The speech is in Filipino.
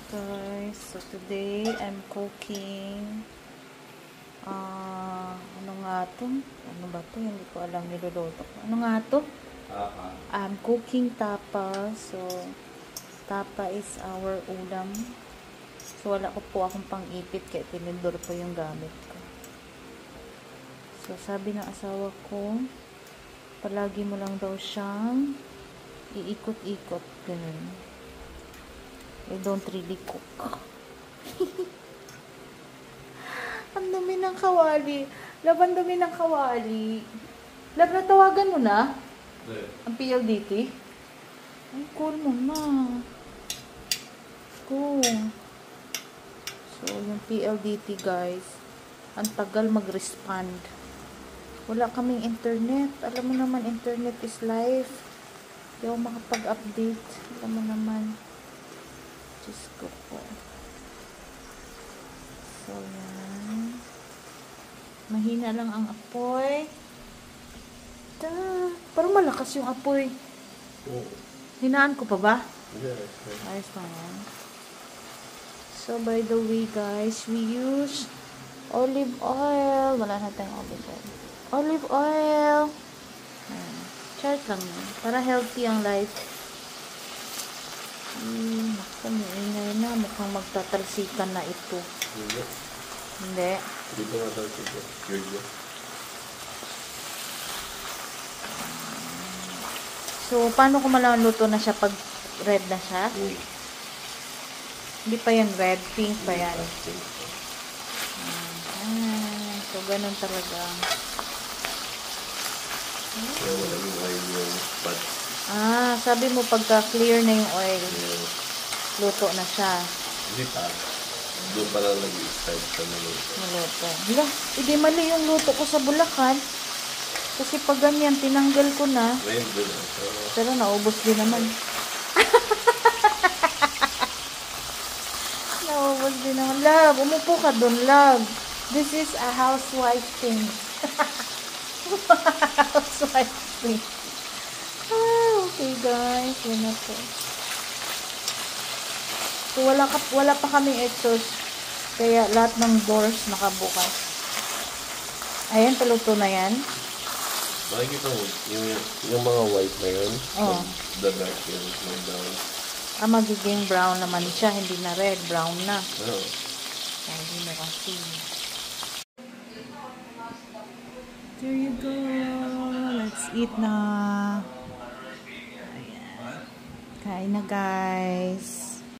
Guys, so today I'm cooking ano nga to? Ano ba to? Hindi ko alam niluluto ko. Ano nga to? I'm cooking tapa. So tapa is our ulam. So wala ko po akong pang-ipit kaya tinidor po yung gamit ko. So sabi ng asawa ko, palagi mo lang daw siyang iikot-ikot, ganun. I don't really cook. Ang dumi ng kawali. Laban dumi ng kawali. Lab, natawagan mo na? Ang PLDT? Ay, cool mo na. Cool. So, yung PLDT guys, ang tagal mag-respond. Wala kaming internet. Alam mo naman, internet is life. Hindi ako makapag-update. Alam mo naman. Diyos ko po. So, yan. Mahina lang ang apoy. Parang malakas yung apoy. Hinaan ko pa ba? Yes. Ayos lang yan. So, by the way, guys, we use olive oil. Wala na tayong olive oil. Olive oil. Chart lang yan. Para healthy ang life. Ingay na. Mukhang magtatalsikan na ito. Hindi. Hindi. Hindi ko matalsikan. Yun. So, paano ko maluluto na siya pag red na siya? Hindi pa yan red. Pink pa yan. So, ganun talaga. Kaya wala yung oil yung pot. Sabi mo pagka clear na yung oil, luto na siya. Hindi pa. Doon pa lang nag-start sa Maluto. Hala, hindi mali yung luto ko sa Bulacan. Kasi pag ganyan, tinanggal ko na. Ngayon doon. Pero naubos din naman. Naubos din naman. Love, umupo ka doon, love. This is a housewife thing. Housewife thing. Okay guys, yun na po. So wala pa kaming exhaust, kaya lahat ng doors nakabukas. Ayan, paluto na yan. Makikita mo, yung mga white na yun, the dark yun, may brown. Magiging brown naman siya, hindi na red, brown na. Hindi na kasi. There you go. Let's eat na. Kain na guys.